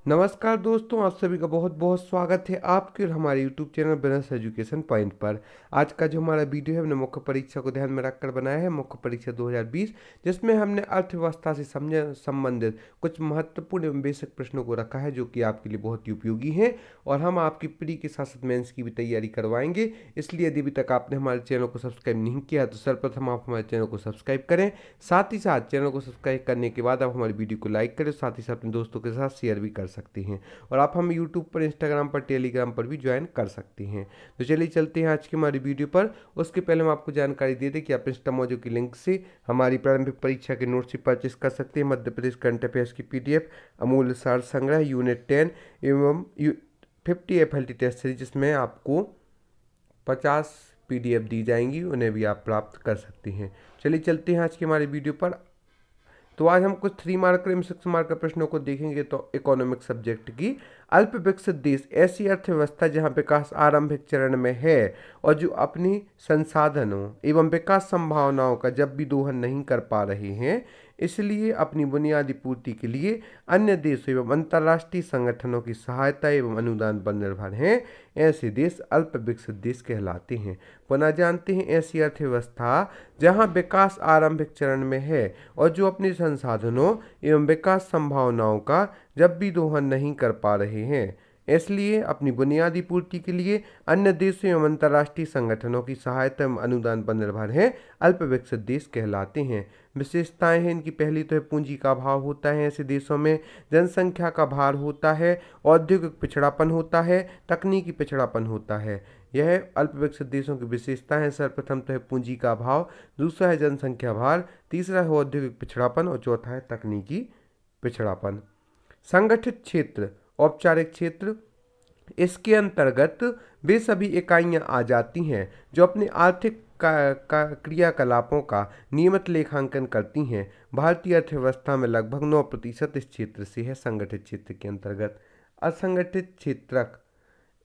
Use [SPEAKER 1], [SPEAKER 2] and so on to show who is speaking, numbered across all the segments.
[SPEAKER 1] नमस्कार दोस्तों, आप सभी का बहुत बहुत स्वागत है आपके और हमारे YouTube channel business education point पर। आज का जो हमारा वीडियो है हमने मुख्य परीक्षा को ध्यान में रखकर बनाया है, मुख्य परीक्षा 2020, जिसमें हमने अर्थव्यवस्था से संबंधित कुछ महत्वपूर्ण एवं बेसिक प्रश्नों को रखा है जो कि आपके लिए बहुत ही उपयोगी हैं और हम आपकी प्री के साथ साथ मेंस की भी तैयारी करवाएंगे। इसलिए यदि अभी तक आपने हमारे चैनल को सब्सक्राइब नहीं किया तो सर्वप्रथम आप हमारे चैनल को सब्सक्राइब करें। साथ ही साथ चैनल को सब्सक्राइब करने के बाद आप हमारी वीडियो को लाइक करें, साथ ही साथ अपने दोस्तों के साथ शेयर भी कर सकते हैं और आप हम यूट्यूब पर, इंस्टाग्राम पर, टेलीग्राम पर भी ज्वाइन कर सकते हैं। तो चलिए चलते हैं आज की हमारी वीडियो पर। उसके पहले हम आपको जानकारी दे दें कि आप इंस्टामोजो की लिंक से हमारी प्रारंभिक परीक्षा के नोट्स भी परचेस कर सकते हैं। मध्य प्रदेश करंट अफेयर्स की PDF, अमूल्य सार संग्रह, यूनिट 10 एवं 50 FLT टेस्ट सीरीज, जिसमें आपको 50 PDF दी जाएंगी, उन्हें भी आप प्राप्त कर सकते हैं। चलिए चलते हैं आज की हमारी वीडियो पर। तो आज हम कुछ 3 मार्कर एवं 6 मार्कर प्रश्नों को देखेंगे। तो इकोनॉमिक सब्जेक्ट की, अल्प विकसित देश ऐसी अर्थव्यवस्था जहां विकास आरंभिक चरण में है और जो अपनी संसाधनों एवं विकास संभावनाओं का जब भी दोहन नहीं कर पा रहे हैं, इसलिए अपनी बुनियादी पूर्ति के लिए अन्य देशों एवं अंतर्राष्ट्रीय संगठनों की सहायता एवं अनुदान पर निर्भर हैं, ऐसे देश अल्प विकसित देश कहलाते हैं। पुनः जानते हैं, ऐसी अर्थव्यवस्था जहां विकास आरंभिक चरण में है और जो अपने संसाधनों एवं विकास संभावनाओं का जब भी दोहन नहीं कर पा रहे हैं, इसलिए अपनी बुनियादी पूर्ति के लिए अन्य देशों एवं अंतर्राष्ट्रीय संगठनों की सहायता एवं अनुदान पर निर्भर हैं, अल्प विकसित देश कहलाते हैं। विशेषताएं हैं इनकी। पहली तो है पूंजी का अभाव होता है ऐसे देशों में, जनसंख्या का भार होता है, औद्योगिक पिछड़ापन होता है, तकनीकी पिछड़ापन होता है। यह अल्प विकसित देशों की विशेषता है। सर्वप्रथम तो है पूंजी का अभाव, दूसरा है जनसंख्या भार, तीसरा है औद्योगिक पिछड़ापन और चौथा है तकनीकी पिछड़ापन। संगठित क्षेत्र, औपचारिक क्षेत्र, इसके अंतर्गत वे सभी इकाइयां आ जाती हैं जो अपने आर्थिक क्रियाकलापों का नियमित लेखांकन करती हैं। भारतीय अर्थव्यवस्था में लगभग 9% इस क्षेत्र से है, संगठित क्षेत्र के अंतर्गत। असंगठित क्षेत्रक,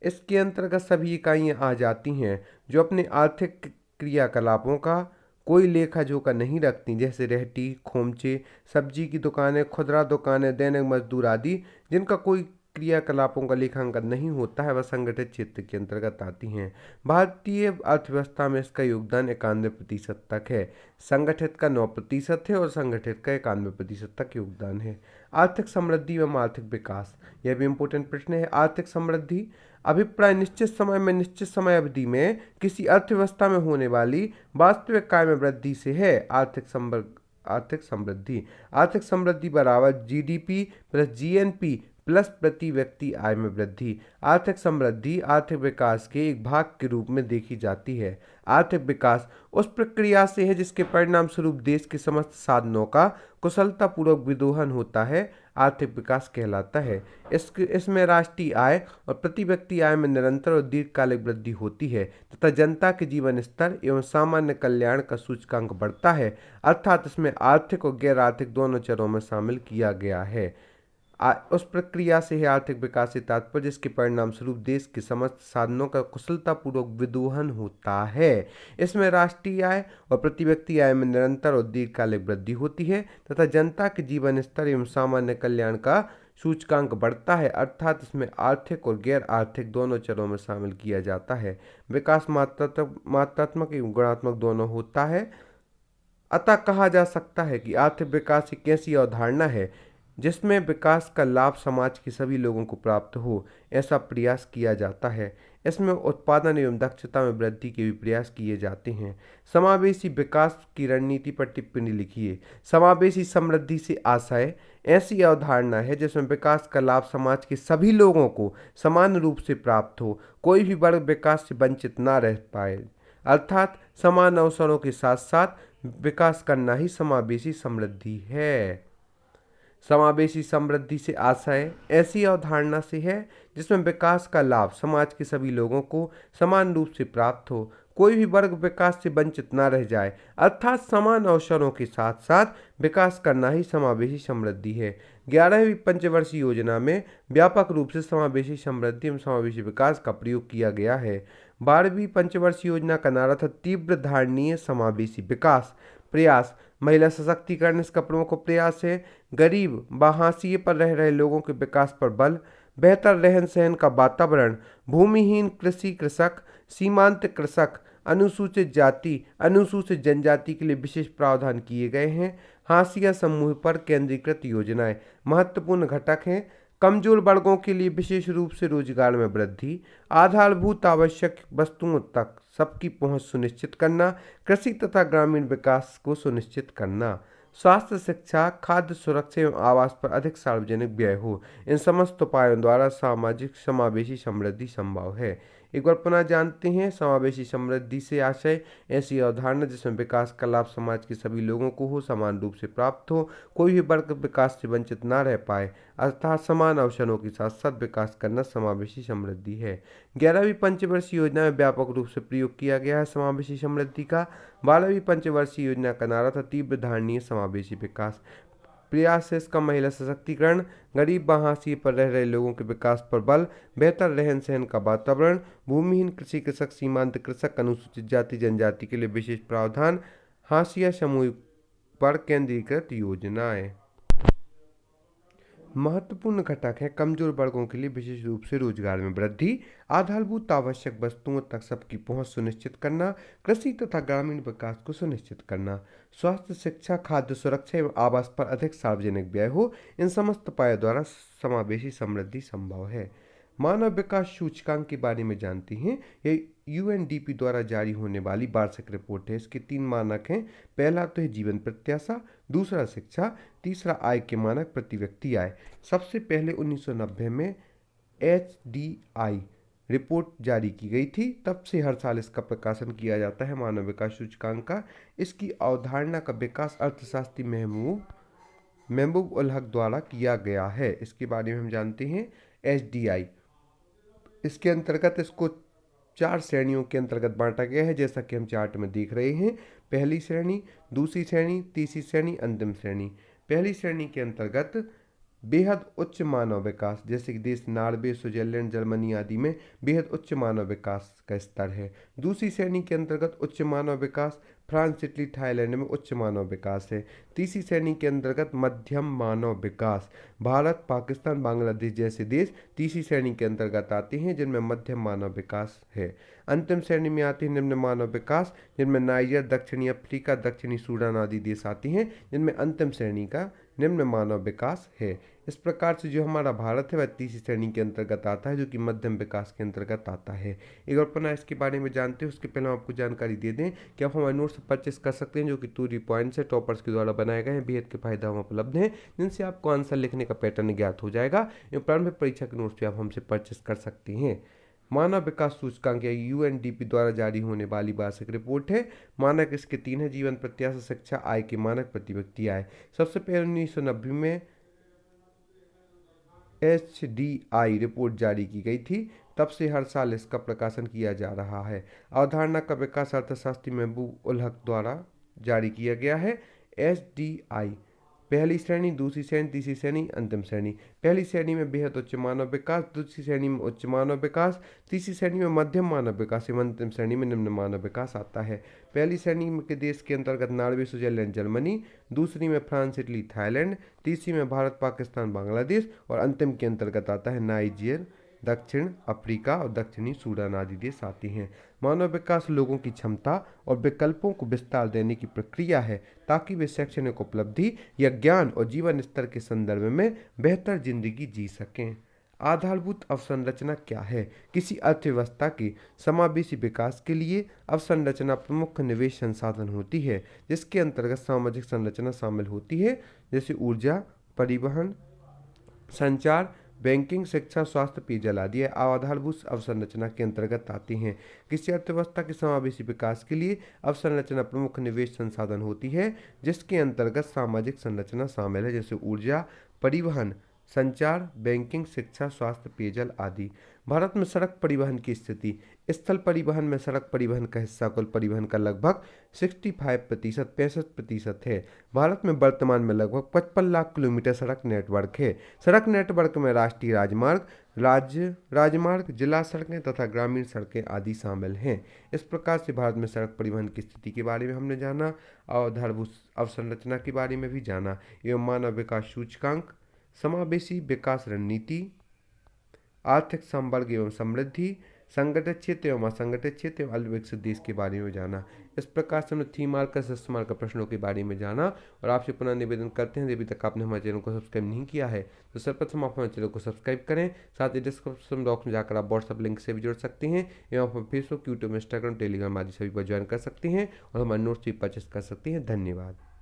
[SPEAKER 1] इसके अंतर्गत सभी इकाइयां आ जाती हैं जो अपने आर्थिक क्रियाकलापों का कोई लेखा जोखा नहीं रखती, जैसे रेहटी, खोमचे, सब्जी की दुकानें, खुदरा दुकानें, दैनिक मजदूर आदि, जिनका कोई क्रियाकलापों का लेखांकन नहीं होता है, वह संगठित क्षेत्र के अंतर्गत आती हैं। भारतीय अर्थव्यवस्था में इसका योगदान 91% तक है। संगठित का 9% है और संगठित का 91% तक योगदान है। आर्थिक समृद्धि एवं आर्थिक विकास, यह भी इम्पोर्टेंट प्रश्न है। आर्थिक समृद्धि, अभिप्राय निश्चित समय में निश्चित समय अवधि में किसी अर्थव्यवस्था में होने वाली वास्तविक आय में वृद्धि से है। आर्थिक समृद्धि, आर्थिक समृद्धि बराबर GDP प्लस GNP प्लस प्रति व्यक्ति आय में वृद्धि। आर्थिक समृद्धि आर्थिक विकास के एक भाग के रूप में देखी जाती है। आर्थिक विकास उस प्रक्रिया से है जिसके परिणाम स्वरूप देश के समस्त साधनों का कुशलतापूर्वक विदोहन होता है, आर्थिक विकास कहलाता है। इसमें राष्ट्रीय आय और प्रति व्यक्ति आय में निरंतर और दीर्घकालिक वृद्धि होती है तथा जनता के जीवन स्तर एवं सामान्य कल्याण का सूचकांक बढ़ता है, अर्थात इसमें आर्थिक और गैर आर्थिक दोनों चरों में शामिल किया गया है। उस प्रक्रिया से है आर्थिक विकास से तात्पर्य जिसके परिणाम स्वरूप देश के समस्त साधनों का कुशलतापूर्वक विदोहन होता है। इसमें राष्ट्रीय आय और प्रति व्यक्ति आय में निरंतर और दीर्घकालिक वृद्धि होती है तथा जनता के जीवन स्तर एवं सामान्य कल्याण का सूचकांक बढ़ता है, अर्थात इसमें आर्थिक और गैर आर्थिक दोनों चरों में शामिल किया जाता है। विकास मात्रात्मक एवं गुणात्मक दोनों होता है। अतः कहा जा सकता है कि आर्थिक विकास एक ऐसी अवधारणा है जिसमें विकास का लाभ समाज के सभी लोगों को प्राप्त हो, ऐसा प्रयास किया जाता है। इसमें उत्पादन एवं दक्षता में वृद्धि के भी प्रयास किए जाते हैं। समावेशी विकास की रणनीति पर टिप्पणी लिखिए। समावेशी समृद्धि से आशय ऐसी अवधारणा है जिसमें विकास का लाभ समाज के सभी लोगों को समान रूप से प्राप्त हो, कोई भी वर्ग विकास से वंचित ना रह पाए, अर्थात समान अवसरों के साथ साथ विकास करना ही समावेशी समृद्धि है। समावेशी समृद्धि से आशय ऐसी अवधारणा से है जिसमें विकास का लाभ समाज के सभी लोगों को समान रूप से प्राप्त हो, कोई भी वर्ग विकास से वंचित न रह जाए, अर्थात समान अवसरों के साथ साथ विकास करना ही समावेशी समृद्धि है। 11वीं पंचवर्षीय योजना में व्यापक रूप से समावेशी समृद्धि एवं समावेशी विकास का प्रयोग किया गया है। 12वीं पंचवर्षीय योजना का नारा था तीव्र धारणीय समावेशी विकास प्रयास महिला सशक्तिकरण इसका प्रमुख प्रयास है। गरीब व हाशिए पर रह रहे लोगों के विकास पर बल, बेहतर रहन सहन का वातावरण, भूमिहीन कृषि कृषक, सीमांत कृषक, अनुसूचित जाति, अनुसूचित जनजाति के लिए विशेष प्रावधान किए गए हैं। हाशिया समूह पर केंद्रीकृत योजनाएं महत्वपूर्ण घटक हैं। कमजोर वर्गों के लिए विशेष रूप से रोजगार में वृद्धि, आधारभूत आवश्यक वस्तुओं तक सबकी पहुंच सुनिश्चित करना, कृषि तथा ग्रामीण विकास को सुनिश्चित करना, स्वास्थ्य, शिक्षा, खाद्य सुरक्षा एवं आवास पर अधिक सार्वजनिक व्यय हो। इन समस्त उपायों द्वारा सामाजिक समावेशी समृद्धि संभव है। एक बार पुनः जानते हैं समावेशी समृद्धि से आशय ऐसी अवधारणा जिसमें विकास का लाभ समाज के सभी लोगों को हो, समान रूप से प्राप्त हो, कोई भी वर्ग विकास से वंचित ना रह पाए, अर्थात समान अवसरों के साथ साथ विकास करना समावेशी समृद्धि है। 11वीं पंचवर्षीय योजना में व्यापक रूप से प्रयोग किया गया है समावेशी समृद्धि का। 12वीं पंचवर्षीय योजना का नारा था तीव्र धारणीय समावेशी विकास। प्रयास है इसका महिला सशक्तिकरण, गरीब व हाशिए पर रह रहे लोगों के विकास पर बल, बेहतर रहन सहन का वातावरण, भूमिहीन कृषि कृषक, सीमांत कृषक, अनुसूचित जाति जनजाति के लिए विशेष प्रावधान, हाशिया समूह पर केंद्रीकृत योजनाएं। महत्वपूर्ण घटक है कमजोर वर्गों के लिए विशेष रूप से रोजगार में वृद्धि, आधारभूत आवश्यक वस्तुओं तक सबकी पहुंच सुनिश्चित करना, कृषि तथा ग्रामीण विकास को सुनिश्चित करना, स्वास्थ्य, शिक्षा, खाद्य सुरक्षा एवं आवास पर अधिक सार्वजनिक व्यय हो। इन समस्त उपायों द्वारा समावेशी समृद्धि संभव है। मानव विकास सूचकांक के बारे में जानते हैं। ये यूएनडीपी द्वारा जारी होने वाली वार्षिक रिपोर्ट है। इसके 3 मानक हैं। पहला तो है जीवन प्रत्याशा, दूसरा शिक्षा, तीसरा आय के मानक प्रति व्यक्ति आय। सबसे पहले 1990 में HDI रिपोर्ट जारी की गई थी। तब से हर साल इसका प्रकाशन किया जाता है मानव विकास सूचकांक का। इसकी अवधारणा का विकास अर्थशास्त्री महबूब उल हक द्वारा किया गया है। इसके बारे में हम जानते हैं। HDI इसके अंतर्गत इसको 4 श्रेणियों के अंतर्गत बांटा गया है, जैसा कि हम चार्ट में देख रहे हैं। पहली श्रेणी, दूसरी श्रेणी, तीसरी श्रेणी, अंतिम श्रेणी। पहली श्रेणी के अंतर्गत बेहद उच्च मानव विकास, जैसे कि देश नॉर्वे, स्विट्जरलैंड, जर्मनी आदि में बेहद उच्च मानव विकास का स्तर है। दूसरी श्रेणी के अंतर्गत उच्च मानव विकास, फ्रांस, इटली, थाईलैंड में उच्च मानव विकास है। तीसरी श्रेणी के अंतर्गत मध्यम मानव विकास, भारत, पाकिस्तान, बांग्लादेश जैसे देश तीसरी श्रेणी के अंतर्गत आते हैं, जिनमें मध्यम मानव विकास है। अंतिम श्रेणी में आते हैं निम्न मानव विकास, जिनमें नाइजर, दक्षिणी अफ्रीका, दक्षिणी सूडान आदि देश आते हैं, जिनमें अंतिम श्रेणी का निम्न मानव विकास है। इस प्रकार से जो हमारा भारत है वह तीसरी श्रेणी के अंतर्गत आता है, जो कि मध्यम विकास के अंतर्गत आता है। एक बार पुनः इसके बारे में जानते हैं। उसके पहले हम आपको जानकारी दे दें कि आप हमारे नोट्स परचेस कर सकते हैं, जो कि 2 पॉइंट्स है टॉपर्स के द्वारा बनाए गए हैं। बेहद के फायदा हम उपलब्ध हैं, जिनसे आपको आंसर लिखने का पैटर्न ज्ञात हो जाएगा। प्रारंभिक परीक्षा के नोट्स भी आप हमसे परचेस कर सकते हैं। मानव विकास सूचकांक या यूएनडीपी द्वारा जारी होने वाली वार्षिक रिपोर्ट है। मानक इसके 3 है। जीवन प्रत्याशा, शिक्षा, आय के मानक प्रति व्यक्ति आय। सबसे पहले 1990 में HDI रिपोर्ट जारी की गई थी। तब से हर साल इसका प्रकाशन किया जा रहा है। अवधारणा का विकास अर्थशास्त्री महबूब उल हक द्वारा जारी किया गया है। HDI पहली श्रेणी, दूसरी श्रेणी, तीसरी श्रेणी, अंतिम श्रेणी। पहली श्रेणी में बेहद उच्च मानव विकास, दूसरी श्रेणी में उच्च मानव विकास, तीसरी श्रेणी में मध्यम मानव विकास एवं अंतिम श्रेणी में निम्न मानव विकास आता है। पहली श्रेणी के देश के अंतर्गत नॉर्वे, स्विट्जरलैंड, जर्मनी, दूसरी में फ्रांस, इटली, थाईलैंड, तीसरी में भारत, पाकिस्तान, बांग्लादेश और अंतिम के अंतर्गत आता है नाइजीरिया, दक्षिण अफ्रीका और दक्षिणी सूडान आदि देश आते हैं। मानव विकास लोगों की क्षमता और विकल्पों को विस्तार देने की प्रक्रिया है, ताकि वे शैक्षणिक उपलब्धि या ज्ञान और जीवन स्तर के संदर्भ में बेहतर जिंदगी जी सकें। आधारभूत अवसंरचना क्या है? किसी अर्थव्यवस्था के समावेशी विकास के लिए अवसंरचना प्रमुख निवेश संसाधन होती है, जिसके अंतर्गत सामाजिक संरचना शामिल होती है, जैसे ऊर्जा, परिवहन, संचार, बैंकिंग, शिक्षा, स्वास्थ्य, पेयजल आदि आधारभूत अवसंरचना के अंतर्गत आते हैं। किसी अर्थव्यवस्था के समावेशी विकास के लिए अवसंरचना प्रमुख निवेश संसाधन होती है, जिसके अंतर्गत सामाजिक संरचना शामिल है, जैसे ऊर्जा, परिवहन, संचार, बैंकिंग, शिक्षा, स्वास्थ्य, पेयजल आदि। भारत में सड़क परिवहन की स्थिति। स्थल परिवहन में सड़क परिवहन का हिस्सा कुल परिवहन का लगभग 65% है। भारत में वर्तमान में लगभग 55 लाख किलोमीटर सड़क नेटवर्क है। सड़क नेटवर्क में राष्ट्रीय राजमार्ग, राज्य राजमार्ग, जिला सड़कें तथा ग्रामीण सड़कें आदि शामिल हैं। इस प्रकार से भारत में सड़क परिवहन की स्थिति के बारे में हमने जाना और आधारभूत अवसंरचना के बारे में भी जाना एवं मानव विकास सूचकांक, समावेशी विकास रणनीति, आर्थिक संवर्ग एवं समृद्धि, संगठित क्षेत्र एवं असंगठित क्षेत्र एवं अल्पविकसित देश के बारे में जाना। इस प्रकार से हमने 3 मार्क का 6 मार्क का प्रश्नों के बारे में जाना और आपसे पुनः निवेदन करते हैं, यदि अभी तक आपने हमारे चैनल को सब्सक्राइब नहीं किया है तो सर्वप्रथम आप हमारे चैनल को सब्सक्राइब करें। साथ ही डिस्क्रिप्शन बॉक्स में जाकर आप व्हाट्सएप लिंक से भी जुड़ सकते हैं एवं आप फेसबुक, यूट्यूब, इंस्टाग्राम, टेलीग्राम आदि सभी पर ज्वाइन कर सकते हैं और हमारे नोट्स भी परचेस कर सकते हैं। धन्यवाद।